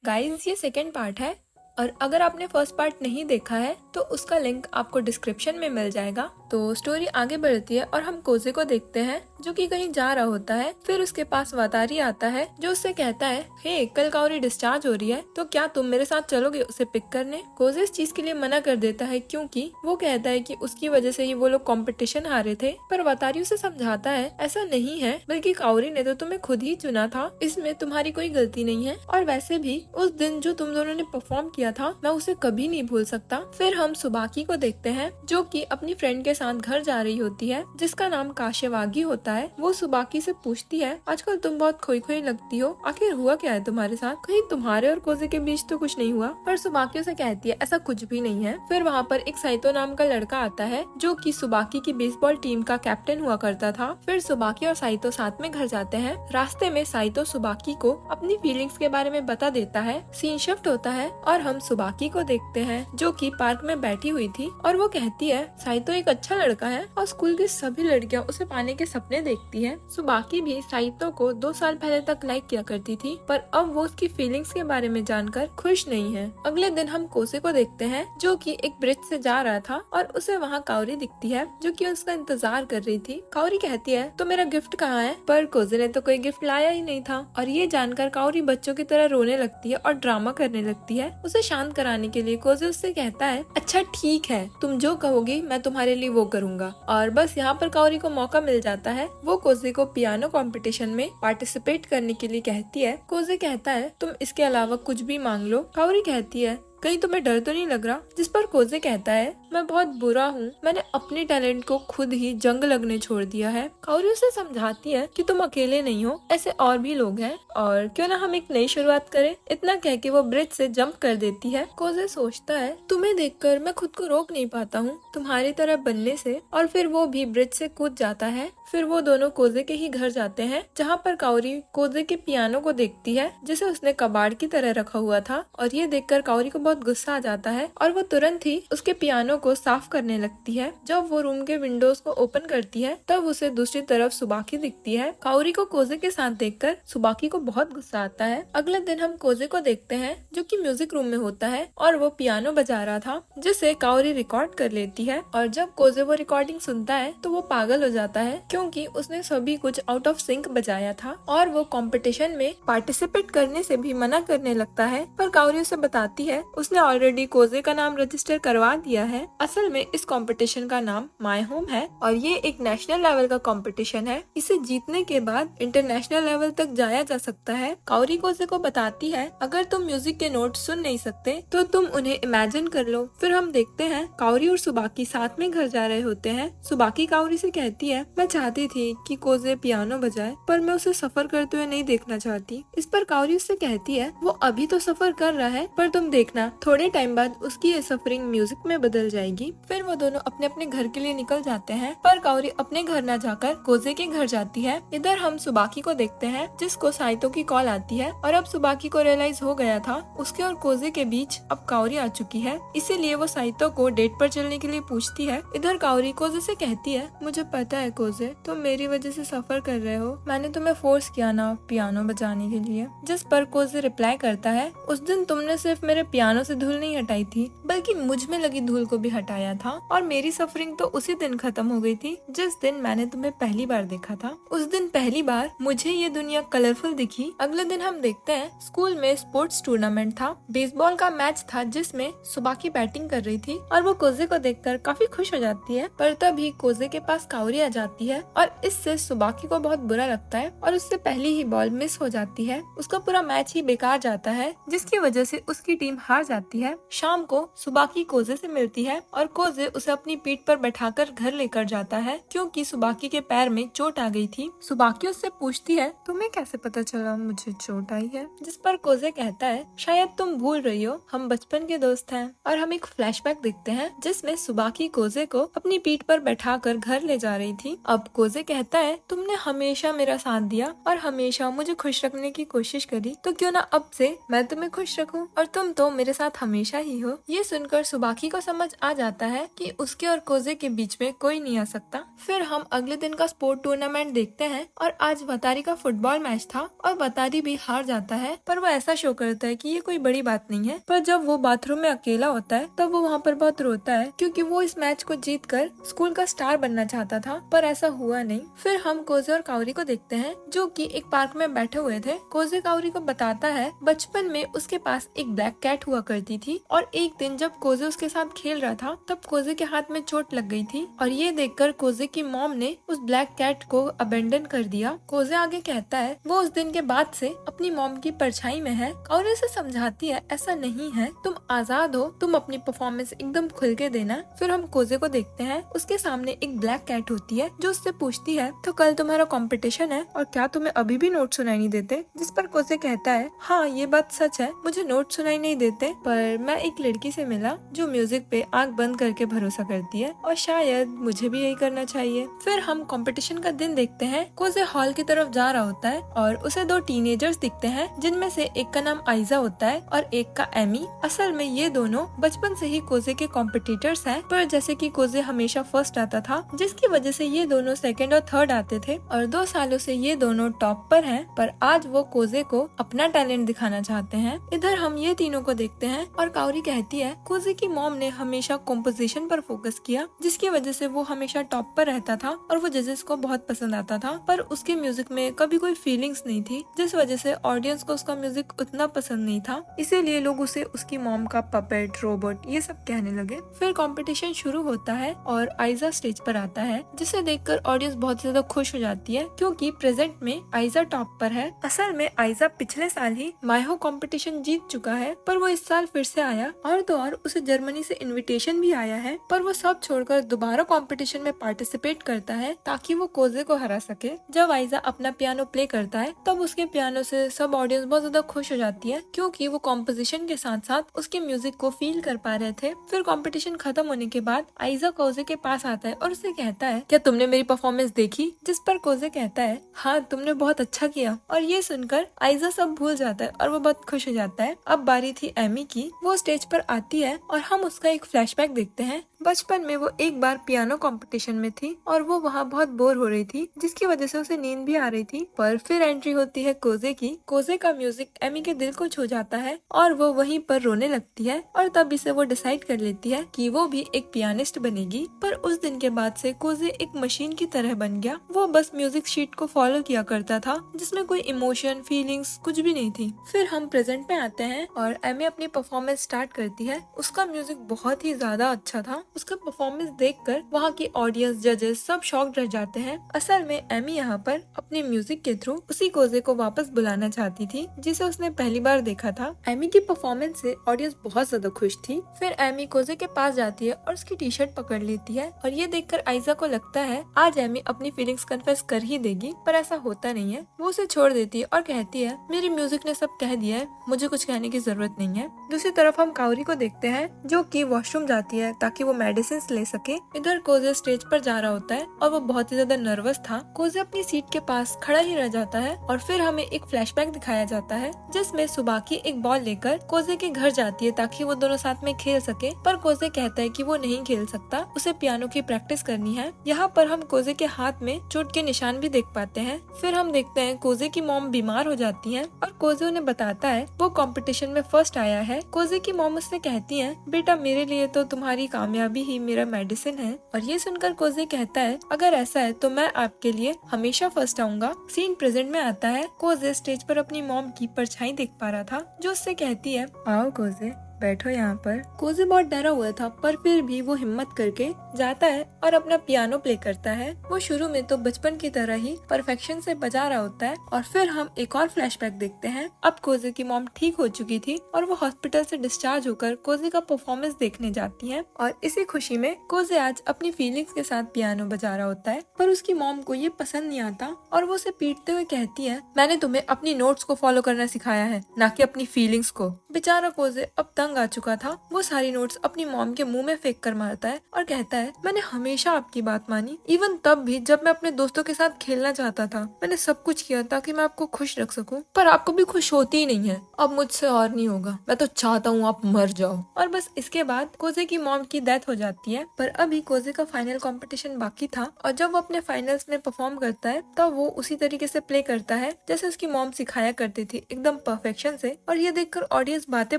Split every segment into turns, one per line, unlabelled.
Guys ये second part है और अगर आपने फर्स्ट पार्ट नहीं देखा है तो उसका लिंक आपको डिस्क्रिप्शन में मिल जाएगा। तो स्टोरी आगे बढ़ती है और हम कोजे को देखते हैं जो कि कहीं जा रहा होता है। फिर उसके पास वातारी आता है जो उससे कहता है, हे कल काउरी डिस्चार्ज हो रही है तो क्या तुम मेरे साथ चलोगे उसे पिक करने। कोजे इस चीज के लिए मना कर देता है क्योंकि वो कहता है कि उसकी वजह से ही वो लोग कंपटीशन हारे थे। पर वातारी उसे समझाता है ऐसा नहीं है, बल्कि काउरी ने तो तुम्हें खुद ही चुना था, इसमें तुम्हारी कोई गलती नहीं है। और वैसे भी उस दिन जो तुम दोनों ने परफॉर्म किया था मैं उसे कभी नहीं भूल सकता। फिर हम सुबाकी को देखते हैं जो कि अपनी फ्रेंड के साथ घर जा रही होती है जिसका नाम काशेवागी होता है। वो सुबाकी से पूछती है, आजकल तुम बहुत खोई खोई लगती हो, आखिर हुआ क्या है तुम्हारे साथ? कहीं तुम्हारे और कोजे के बीच तो कुछ नहीं हुआ? पर सुबाकी उसे कहती है ऐसा कुछ भी नहीं है। फिर वहाँ पर एक साइतो नाम का लड़का आता है जो कि सुबाकी की बेसबॉल टीम का कैप्टन हुआ करता था। फिर सुबाकी और साइतो साथ में घर जाते हैं। रास्ते में साइतो सुबाकी को अपनी फीलिंग्स के बारे में बता देता है। सीन शिफ्ट होता है और हम सुबाकी को देखते हैं जो कि पार्क में बैठी हुई थी और वो कहती है साइतो एक अच्छा लड़का है और स्कूल की सभी लड़कियां उसे पाने के सपने देखती हैं। सुबाकी भी साइतो को 2 साल पहले तक लाइक किया करती थी पर अब वो उसकी फीलिंग्स के बारे में जानकर खुश नहीं है। अगले दिन हम कोसे को देखते हैं जो कि एक ब्रिज से जा रहा था और उसे वहाँ काउरी दिखती है जो कि उसका इंतजार कर रही थी। काउरी कहती है तो मेरा गिफ्ट कहाँ है? पर कोजे ने तो कोई गिफ्ट लाया ही नहीं था। और ये जानकर काउरी बच्चों की तरह रोने लगती है और ड्रामा करने लगती है। उसे शांत कराने के लिए कोजे उससे कहता है, अच्छा ठीक है, तुम जो कहोगी मैं तुम्हारे लिए वो करूंगा। और बस यहाँ पर काउरी को मौका मिल जाता है। वो कोजे को पियानो कंपटीशन में पार्टिसिपेट करने के लिए कहती है। कोजे कहता है तुम इसके अलावा कुछ भी मांग लो। काउरी कहती है कहीं तुम्हें डर तो नहीं लग रहा? जिस पर कोजे कहता है मैं बहुत बुरा हूँ, मैंने अपने टैलेंट को खुद ही जंग लगने छोड़ दिया है। काउरी उसे समझाती है कि तुम अकेले नहीं हो, ऐसे और भी लोग हैं और क्यों ना हम एक नई शुरुआत करें। इतना कह के वो ब्रिज से जंप कर देती है। कोजे सोचता है तुम्हें देखकर मैं खुद को रोक नहीं पाता हूँ तुम्हारी तरह बनने से, और फिर वो भी ब्रिज से कूद जाता है। फिर वो दोनों कोजे के ही घर जाते हैं जहाँ पर काउरी कोजे के पियानो को देखती है जिसे उसने कबाड़ की तरह रखा हुआ था। और ये देखकर काउरी को बहुत गुस्सा आ जाता है और वो तुरंत ही उसके पियानो को साफ करने लगती है। जब वो रूम के विंडोज को ओपन करती है तब उसे दूसरी तरफ सुबाकी दिखती है। काउरी को कोजे के साथ देखकर सुबाकी को बहुत गुस्सा आता है। अगले दिन हम कोजे को देखते हैं जो कि म्यूजिक रूम में होता है और वो पियानो बजा रहा था जिसे काउरी रिकॉर्ड कर लेती है। और जब कोजे वो रिकॉर्डिंग सुनता है तो वो पागल हो जाता है क्योंकि उसने सभी कुछ आउट ऑफ सिंक बजाया था और वो कंपटीशन में पार्टिसिपेट करने से भी मना करने लगता है। पर काउरी उसे बताती है उसने ऑलरेडी कोजे का नाम रजिस्टर करवा दिया है। असल में इस कंपटीशन का नाम माय होम है और ये एक नेशनल लेवल का कंपटीशन है। इसे जीतने के बाद इंटरनेशनल लेवल तक जाया जा सकता है। काउरी कोजे को बताती है अगर तुम म्यूजिक के नोट सुन नहीं सकते तो तुम उन्हें इमेजिन कर लो। फिर हम देखते हैं काउरी और सुबाकी साथ में घर जा रहे होते हैं। सुबाकी काउरी से कहती है मैं चाहती थी कि कोजे पियानो बजाए पर मैं उसे सफर करते हुए नहीं देखना चाहती। इस पर काउरी उससे कहती है वो अभी तो सफर कर रहा है पर तुम देखना थोड़े टाइम बाद उसकी ये सफरिंग म्यूजिक में बदल जाएगी। फिर वो दोनों अपने अपने घर के लिए निकल जाते हैं पर काउरी अपने घर न जाकर कोजे के घर जाती है। इधर हम सुबाकी को देखते हैं जिसको साइतो की कॉल आती है और अब सुबाकी को रियलाइज हो गया था उसके और कोजे के बीच अब काउरी आ चुकी है, इसीलिए वो साइतो को डेट पर चलने के लिए पूछती है। इधर काउरी कोजे से कहती है मुझे पता है कोजे तुम मेरी वजह से सफर कर रहे हो, मैंने तुम्हें फोर्स किया ना पियानो बजाने के लिए। जिस पर कोजे रिप्लाई करता है उस दिन तुमने सिर्फ मेरे पियानो से धूल नहीं हटाई थी बल्कि मुझ में लगी धूल को भी हटाया था और मेरी सफरिंग तो उसी दिन खत्म हो गई थी जिस दिन मैंने तुम्हें पहली बार देखा था। उस दिन पहली बार मुझे ये दुनिया कलरफुल दिखी। अगले दिन हम देखते हैं स्कूल में स्पोर्ट्स टूर्नामेंट था, बेसबॉल का मैच था जिसमें सुबाकी बैटिंग कर रही थी और वो कोजे को देखकर काफी खुश हो जाती है। पर तभी कोजे के पास काउरी आ जाती है और इससे सुबाकी को बहुत बुरा लगता है और उससे पहली ही बॉल मिस हो जाती है। उसका पूरा मैच ही बेकार जाता है जिसकी वजह से उसकी टीम हार जाती है। शाम को सुबाकी कोजे से मिलती है और कोजे उसे अपनी पीठ पर बैठाकर घर लेकर जाता है क्योंकि सुबाकी के पैर में चोट आ गई थी। सुबाकी उससे पूछती है तुम्हें कैसे पता चला मुझे चोट आई है? जिस पर कोजे कहता है शायद तुम भूल रही हो हम बचपन के दोस्त हैं। और हम एक फ्लैशबैक देखते हैं जिसमें सुबाकी कोजे को अपनी पीठ पर बैठाकर घर ले जा रही थी। अब कोजे कहता है तुमने हमेशा मेरा साथ दिया और हमेशा मुझे खुश रखने की कोशिश करी, तो क्यों ना अब से मैं तुम्हें खुश रखूं, और तुम तो मेरे साथ हमेशा ही हो। ये सुनकर सुबाकी को समझ आ जाता है कि उसके और कोजे के बीच में कोई नहीं आ सकता। फिर हम अगले दिन का स्पोर्ट टूर्नामेंट देखते हैं और आज वतारी का फुटबॉल मैच था और वतारी भी हार जाता है, पर वो ऐसा शो करता है कि ये कोई बड़ी बात नहीं है। पर जब वो बाथरूम में अकेला होता है तब वो वहाँ पर बहुत रोता है, क्योंकि वो इस मैच को जीत कर स्कूल का स्टार बनना चाहता था, पर ऐसा हुआ नहीं। फिर हम कोजे और काउरी को देखते हैं जो कि एक पार्क में बैठे हुए थे। कोजे काउरी को बताता है बचपन में उसके पास एक ब्लैक कैट हुआ करती थी और एक दिन जब कोजे उसके साथ खेल रहा था तब कोजे के हाथ में चोट लग गई थी और ये देखकर कोजे की मॉम ने उस ब्लैक कैट को अबेंडन कर दिया। कोजे आगे कहता है वो उस दिन के बाद से अपनी मॉम की परछाई में है। काउरी उसे समझाती है ऐसा नहीं है, तुम आजाद हो, तुम अपनी परफॉर्मेंस एकदम खुल के देना। फिर हम कोजे को देखते हैं, उसके सामने एक ब्लैक कैट होती है जो उससे पूछती है तो कल तुम्हारा कंपटीशन है और क्या तुम्हें अभी भी नोट सुनाई नहीं देते? जिस पर कोजे कहता है हाँ ये बात सच है, मुझे नोट सुनाई नहीं देते, पर मैं एक लड़की से मिला जो म्यूजिक पे आंख बंद करके भरोसा करती है और शायद मुझे भी यही करना चाहिए। फिर हम कंपटीशन का दिन देखते हैं। कोजे हॉल की तरफ जा रहा होता है और उसे दो टीनेजर्स दिखते हैं जिनमें से एक का नाम आइजा होता है और एक का एमी। असल में ये दोनों बचपन से ही कोजे के कॉम्पिटिटर्स हैं, पर जैसे कि कोजे हमेशा फर्स्ट आता था जिसकी वजह से ये दोनों सेकंड और थर्ड आते थे और 2 सालों से ये दोनों टॉप पर हैं, पर आज वो कोजे को अपना टैलेंट दिखाना चाहते हैं। इधर हम ये तीनों को देखते हैं और काउरी कहती है कोजे की मॉम ने हमेशा कॉम्पोजिशन पर फोकस किया जिसकी वजह से वो हमेशा टॉप पर रहता था और वो जजेस को बहुत पसंद आता था, पर उसके म्यूजिक में कभी कोई फीलिंग्स नहीं थी जिस वजह से ऑडियंस को उसका म्यूजिक उतना पसंद नहीं था, इसीलिए लोग उसे उसकी मॉम का पपेट, रोबोट ये सब कहने लगे। फिर कंपटीशन शुरू होता है और आइजा स्टेज पर आता है जिसे देखकर ऑडियंस बहुत ज्यादा खुश हो जाती है क्योंकि प्रेजेंट में आइजा टॉप पर है। असल में आइजा पिछले साल ही मायहो कंपटीशन जीत चुका है, पर वो इस साल फिर से आया और तो और उसे जर्मनी से इनविटेशन भी आया है, पर वो सब छोड़कर दोबारा कंपटीशन में पार्टिसिपेट करता है ताकि वो कोजे को हरा सके। जब आइजा अपना पियानो प्ले करता है तब उसके पियानो से सब ऑडियंस बहुत ज्यादा खुश हो जाती है क्योंकि वो कॉम्पोजिशन के साथ साथ उसके म्यूजिक को फील कर पा रहे थे। फिर कंपटीशन खत्म होने के बाद आइजा कोजे के पास आता है और उसे कहता है क्या तुमने मेरी परफॉर्मेंस देखी? जिस पर कोजे कहता है हाँ तुमने बहुत अच्छा किया, और ये सुनकर आइजा सब भूल जाता है और वो बहुत खुश हो जाता है। अब बारी थी एमी की, वो स्टेज पर आती है और हम उसका एक फ्लैशबैक देखते हैं। बचपन में वो एक बार पियानो कंपटीशन में थी और वो वहाँ बहुत बोर हो रही थी जिसकी वजह से उसे नींद भी आ रही थी, पर फिर एंट्री होती है कोजे की। कोजे का म्यूजिक एमी के दिल को छू जाता है और वो वहीं पर रोने लगती है और तभी से वो डिसाइड कर लेती है कि वो भी एक पियानिस्ट बनेगी। पर उस दिन के बाद से कोजे एक मशीन की तरह बन गया, वो बस म्यूजिक शीट को फॉलो किया करता था जिसमें कोई इमोशन, फीलिंग्स कुछ भी नहीं थी। फिर हम प्रेजेंट में आते हैं और एमी अपनी परफॉर्मेंस स्टार्ट करती है। उसका म्यूजिक बहुत ही ज्यादा अच्छा था। उसका परफॉर्मेंस देखकर वहाँ की ऑडियंस, जजेस सब शॉक्ड रह जाते हैं। असल में एमी यहाँ पर अपने म्यूजिक के थ्रू उसी कोजे को वापस बुलाना चाहती थी जिसे उसने पहली बार देखा था। एमी की परफॉर्मेंस से ऑडियंस बहुत ज्यादा खुश थी। फिर एमी कोजे के पास जाती है और उसकी टी शर्ट पकड़ लेती है और ये देखकर आइजा को लगता है आज एमी अपनी फीलिंग्स कन्फेस कर ही देगी, पर ऐसा होता नहीं है। वो उसे छोड़ देती है और कहती है मेरी म्यूजिक ने सब कह दिया है, मुझे कुछ कहने की जरूरत नहीं है। दूसरी तरफ हम काउरी को देखते हैं जो कि वॉशरूम जाती है ताकि वो मेडिसिन ले सके। इधर कोजे स्टेज पर जा रहा होता है और वो बहुत ही ज्यादा नर्वस था। कोजे अपनी सीट के पास खड़ा ही रह जाता है और फिर हमें एक फ्लैशबैक दिखाया जाता है जिसमें सुबाकी एक बॉल लेकर कोजे के घर जाती है ताकि वो दोनों साथ में खेल सके, पर कोजे कहता है कि वो नहीं खेल सकता, उसे पियानो की प्रैक्टिस करनी है। यहाँ पर हम कोजे के हाथ में चोट के निशान भी देख पाते हैं। फिर हम देखते हैं कोजे की मॉम बीमार हो जाती है और कोजे उन्हें बताता है वो कंपटीशन में फर्स्ट आया है। कोजे की मॉम उससे कहती है बेटा मेरे लिए तो तुम्हारी कामयाबी ही मेरा मेडिसिन है, और ये सुनकर कोजे कहता है अगर ऐसा है तो मैं आपके लिए हमेशा फर्स्ट आऊंगा। सीन प्रेजेंट में आता है। कोजे स्टेज पर अपनी मॉम की परछाई देख पा रहा था जो उससे कहती है आओ कोजे बैठो यहाँ पर। कोजे बहुत डरा हुआ था पर फिर भी वो हिम्मत करके जाता है और अपना पियानो प्ले करता है। वो शुरू में तो बचपन की तरह ही परफेक्शन से बजा रहा होता है। और फिर हम एक और फ्लैशबैक देखते हैं। अब कोजे की मॉम ठीक हो चुकी थी और वो हॉस्पिटल से डिस्चार्ज होकर कोजे का परफॉर्मेंस देखने जाती है और इसी खुशी में कोजे आज अपनी फीलिंग्स के साथ पियानो बजा रहा होता है, पर उसकी मॉम को ये पसंद नहीं आता और वो उसे पीटते हुए कहती है मैंने तुम्हें अपनी नोट्स को फॉलो करना सिखाया है, ना कि अपनी फीलिंग्स को। बेचारा कोजे अब तंग तंग आ चुका था, वो सारी नोट्स अपनी मॉम के मुंह में फेंक कर मारता है और कहता है, मैंने हमेशा आपकी बात मानी, इवन तब भी जब मैं अपने दोस्तों के साथ खेलना चाहता था। मैंने सब कुछ किया ताकि मैं आपको खुश रख सकूं, पर आप कभी खुश होती ही नहीं है। अब मुझसे और नहीं होगा, मैं तो चाहता हूँ आप मर जाओ। और बस इसके बाद कोजे की मॉम की डेथ हो जाती है। पर अभी कोजे का फाइनल कंपटीशन बाकी था और जब वो अपने फाइनल्स में परफॉर्म करता है तब वो उसी तरीके से प्ले करता है जैसे उसकी मॉम सिखाया करती थी, एकदम परफेक्शन से। और ये देखकर ऑडियंस बातें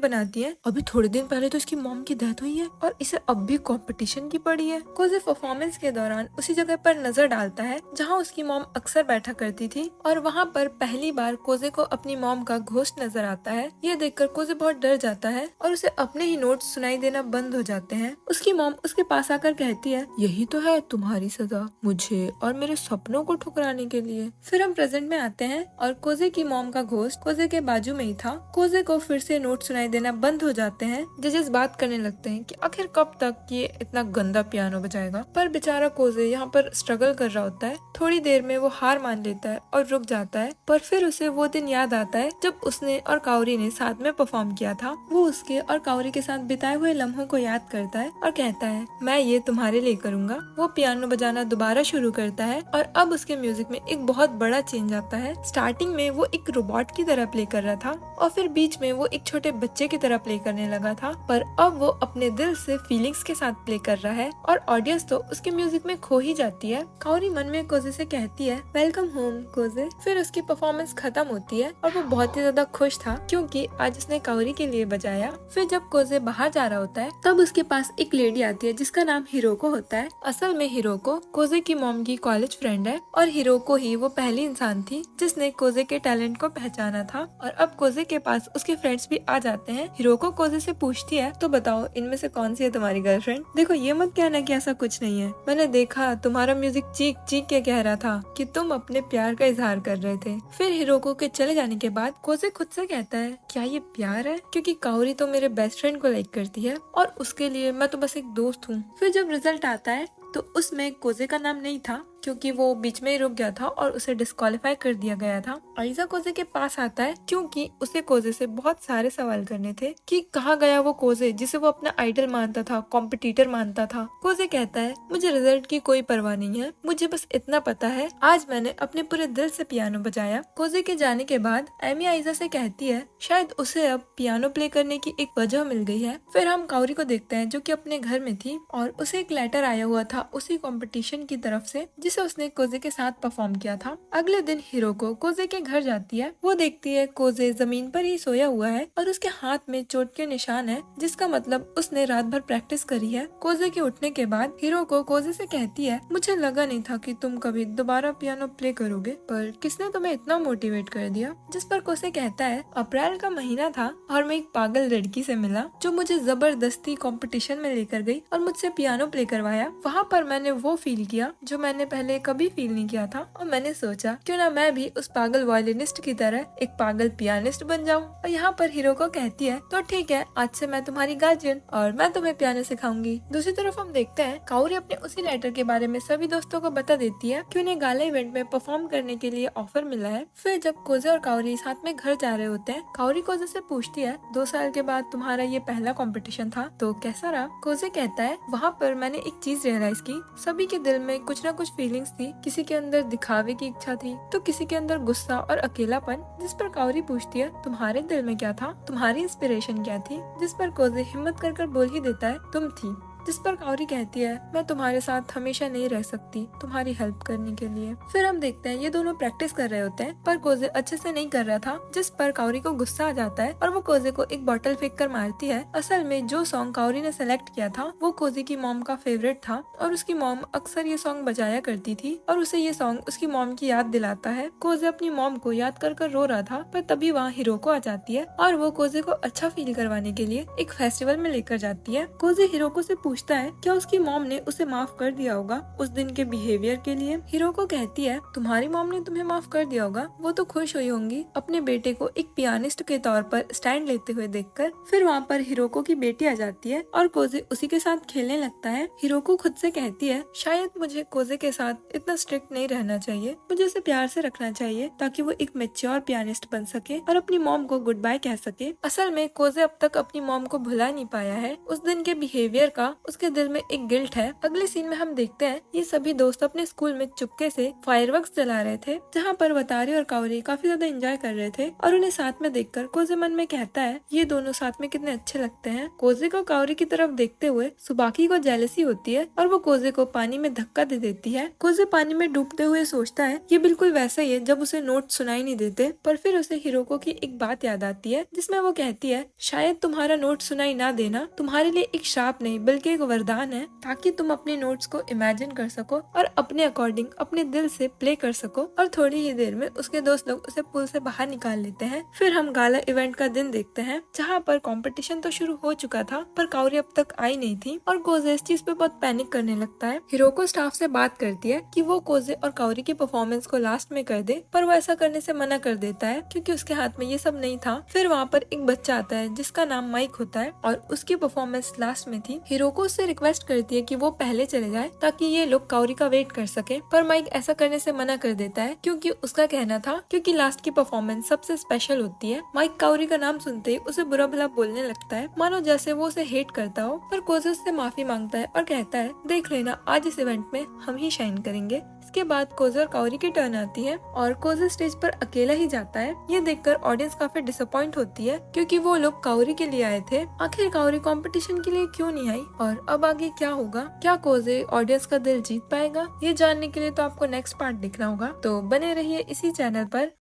बनाती है, अभी थोड़े दिन पहले तो इसकी मॉम की डेथ हुई है और इसे अब भी कंपटीशन की पड़ी है। कोजे परफॉर्मेंस के दौरान उसी जगह पर नजर डालता है जहाँ उसकी मॉम अक्सर बैठा करती थी और वहाँ पर पहली बार कोजे को अपनी मॉम का घोस्ट नजर आता है। ये देखकर कोजे बहुत डर जाता है और उसे अपने ही नोट्स सुनाई देना बंद हो जाते हैं। उसकी मॉम उसके पास आकर कहती है, यही तो है तुम्हारी सजा, मुझे और मेरे सपनों को ठुकराने के लिए। फिर हम प्रेजेंट में आते हैं और कोजे की मॉम का घोस्ट कोजे के बाजू में ही था। कोजे को फिर से नोट सुनाई देना बंद हो जाते हैं। जजेस बात करने लगते हैं कि आखिर कब तक ये इतना गंदा पियानो बजाएगा, पर बेचारा कोजे यहाँ पर स्ट्रगल कर रहा होता है। थोड़ी देर में वो हार मान लेता है और रुक जाता है, पर फिर उसे वो दिन याद आता है जब उसने और काओरी ने साथ में परफॉर्म किया था। वो उसके और काओरी के साथ बिताए हुए लम्हों को याद करता है और कहता है, मैं ये तुम्हारे लिए करूंगा। वो पियानो बजाना दोबारा शुरू करता है और अब उसके म्यूजिक में एक बहुत बड़ा चेंज आता है। स्टार्टिंग में वो एक रोबोट की तरह प्ले कर रहा था और फिर बीच में वो एक छोटे बच्चे की तरह प्ले करने लगा था, पर अब वो अपने दिल से फीलिंग्स के साथ प्ले कर रहा है और ऑडियंस तो उसके म्यूजिक में खो ही जाती है। काओरी मन में कोजे से कहती है, वेलकम होम कोजे। फिर उसकी परफॉर्मेंस खत्म होती है और वो बहुत ही ज्यादा खुश था क्योंकि आज उसने काओरी के लिए बजाया। फिर जब कोजे बाहर जा रहा होता है तब उसके पास एक लेडी आती है जिसका नाम हिरोको होता है। असल में हिरोको कोजे की मॉम की कॉलेज फ्रेंड है और हिरोको ही वो पहली इंसान थी जिसने कोजे के टैलेंट को पहचाना था। और अब कोजे के पास उसके फ्रेंड्स भी आ जाते हैं। हिरोको कोजे से पूछती है, तो बताओ इनमें से कौन सी है तुम्हारी गर्लफ्रेंड? देखो ये मत कहना कि ऐसा कुछ नहीं है, मैंने देखा तुम्हारा म्यूजिक चीख चीख के कह रहा था कि तुम अपने प्यार का इजहार कर रहे थे। फिर हिरोको के चले जाने के बाद कोजे खुद से कहता है, क्या ये प्यार है? क्योंकि काओरी तो मेरे बेस्ट फ्रेंड को लाइक करती है और उसके लिए मैं तो बस एक दोस्त हूँ। फिर जब रिजल्ट आता है तो उसमें कोजे का नाम नहीं था क्योंकि वो बीच में ही रुक गया था और उसे डिस्क्वालीफाई कर दिया गया था। आइजा कोजे के पास आता है क्योंकि उसे कोजे से बहुत सारे सवाल करने थे कि कहाँ गया वो कोजे जिसे वो अपना आइडल मानता था, कॉम्पिटिटर मानता था। कोजे कहता है, मुझे रिजल्ट की कोई परवाह नहीं है, मुझे बस इतना पता है आज मैंने अपने पूरे दिल से पियानो बजाया। कोजे के जाने के बाद एमी आइजा से कहती है शायद उसे अब पियानो प्ले करने की एक वजह मिल गई है। फिर हम काओरी को देखते हैं जो कि अपने घर में थी और उसे एक लेटर आया हुआ था उसी कंपटीशन की तरफ से जिसे उसने कोजे के साथ परफॉर्म किया था। अगले दिन हिरोको कोजे के घर जाती है। वो देखती है कोजे जमीन पर ही सोया हुआ है और उसके हाथ में चोट के निशान है जिसका मतलब उसने रात भर प्रैक्टिस करी है। कोजे के उठने के बाद हिरोको कोजे से कहती है, मुझे लगा नहीं था कि तुम कभी दोबारा पियानो प्ले करोगे, पर किसने तुम्हें इतना मोटिवेट कर दिया? जिस पर कोजे कहता है, अप्रैल का महीना था और मैं एक पागल लड़की से मिला जो मुझे जबरदस्ती कंपटीशन में लेकर गई और मुझसे पियानो प्ले करवाया। वहाँ पर मैंने वो फील किया जो मैंने पहले कभी फील नहीं किया था और मैंने सोचा क्यों ना मैं भी उस पागल वायलिनिस्ट की तरह एक पागल पियानिस्ट बन जाऊं। और यहाँ पर हिरोको कहती है, तो ठीक है, आज से मैं तुम्हारी गार्जियन और मैं तुम्हें पियानो सिखाऊंगी। दूसरी तरफ हम देखते हैं काओरी अपने उसी लेटर के बारे में सभी दोस्तों को बता देती है कि उन्हें गाला इवेंट में परफॉर्म करने के लिए ऑफर मिला है। फिर जब कोजे और काओरी साथ में घर जा रहे होते हैं, काओरी कोजे से पूछती है, 2 साल के बाद तुम्हारा ये पहला कंपटीशन था तो कैसा रहा? कोजे कहता है, वहाँ पर मैंने एक चीज रियलाइज की, सभी के दिल में कुछ न कुछ फीलिंग्स थी। किसी के अंदर दिखावे की इच्छा थी तो किसी के अंदर गुस्सा और अकेलापन। जिस पर काओरी पूछती है, तुम्हारे दिल में क्या था? तुम्हारी इंस्पिरेशन क्या थी? जिस पर कोजे हिम्मत कर बोल ही देता है, तुम थी। जिस पर काओरी कहती है, मैं तुम्हारे साथ हमेशा नहीं रह सकती तुम्हारी हेल्प करने के लिए। फिर हम देखते हैं ये दोनों प्रैक्टिस कर रहे होते हैं पर कोजे अच्छे से नहीं कर रहा था, जिस पर काओरी को गुस्सा आ जाता है और वो कोजे को एक बॉटल फेंक कर मारती है। असल में जो सॉन्ग काओरी ने सेलेक्ट किया था वो कोजे की मॉम का फेवरेट था और उसकी मॉम अक्सर ये सॉन्ग बजाया करती थी और उसे ये सॉन्ग उसकी मॉम की याद दिलाता है। कोजे अपनी मॉम को याद कर रो रहा था पर तभी वहाँ हिरोको आ जाती है और वो कोजे को अच्छा फील करवाने के लिए एक फेस्टिवल में लेकर जाती है। कोजे हिरोको से पूछता है क्या उसकी मॉम ने उसे माफ कर दिया होगा उस दिन के बिहेवियर के लिए। हिरोको कहती है तुम्हारी मॉम ने तुम्हें माफ कर दिया होगा, वो तो खुश हुई होंगी अपने बेटे को एक पियानिस्ट के तौर पर स्टैंड लेते हुए देखकर। फिर वहाँ पर हिरोको की बेटी आ जाती है और कोजे उसी के साथ खेलने लगता है। हिरोको खुद से कहती है शायद मुझे कोजे के साथ इतना स्ट्रिक्ट नहीं रहना चाहिए, मुझे उसे प्यार से रखना चाहिए ताकि वो एक मैच्योर पियानिस्ट बन सके और अपनी मॉम को गुड बाय कह सके। असल में कोजे अब तक अपनी मॉम को भुला नहीं पाया है। उस दिन के बिहेवियर का उसके दिल में एक गिल्ट है। अगले सीन में हम देखते हैं ये सभी दोस्त अपने स्कूल में चुपके से फायरवर्क्स जला रहे थे, जहाँ पर वतारी और काओरी काफी ज्यादा एंजॉय कर रहे थे और उन्हें साथ में देखकर कोजे मन में कहता है ये दोनों साथ में कितने अच्छे लगते हैं। कोजे को काओरी की तरफ देखते हुए सुबाकी को जेलसी होती है और वो कोजे को पानी में धक्का दे देती है। कोजे पानी में डूबते हुए सोचता है ये बिल्कुल वैसा ही है जब उसे नोट सुनाई नहीं देते, पर फिर उसे हिरोको की एक बात याद आती है जिसमें वो कहती है शायद तुम्हारा नोट सुनाई ना देना तुम्हारे लिए एक श्राप नहीं बल्कि एक वरदान है, ताकि तुम अपने नोट्स को इमेजिन कर सको और अपने अकॉर्डिंग अपने दिल से प्ले कर सको। और थोड़ी ही देर में उसके दोस्त लोग उसे पुल से बाहर निकाल लेते हैं। फिर हम गाला इवेंट का दिन देखते हैं जहाँ पर कंपटीशन तो शुरू हो चुका था पर काओरी अब तक आई नहीं थी और कोजे इस चीज पे बहुत पैनिक करने लगता है। हिरोको स्टाफ से बात करती है कि वो कोजे और काओरी की परफॉर्मेंस को लास्ट में कर दे, पर वो ऐसा करने से मना कर देता है क्योंकि उसके हाथ में ये सब नहीं था। फिर वहाँ पर एक बच्चा आता है जिसका नाम माइक होता है और उसकी परफॉर्मेंस लास्ट में थी। हिरोको उससे रिक्वेस्ट करती है कि वो पहले चले जाए ताकि ये लोग काओरी का वेट कर सके, पर माइक ऐसा करने से मना कर देता है क्योंकि उसका कहना था क्योंकि लास्ट की परफॉर्मेंस सबसे स्पेशल होती है। माइक काओरी का नाम सुनते ही उसे बुरा भला बोलने लगता है मानो जैसे वो उसे हेट करता हो, पर कोजे उससे माफी मांगता है और कहता है देख लेना आज इस इवेंट में हम ही शाइन करेंगे। इसके बाद कोजे और काओरी की टर्न आती है और कोजे स्टेज पर अकेला ही जाता है। ये देखकर ऑडियंस काफी डिसअपॉइंट होती है क्योंकि वो लोग काओरी के लिए आए थे, आखिर काओरी कंपटीशन के लिए क्यों नहीं आई और अब आगे क्या होगा, क्या कोजे ऑडियंस का दिल जीत पाएगा, ये जानने के लिए तो आपको नेक्स्ट पार्ट देखना होगा। तो बने रहिए इसी चैनल पर।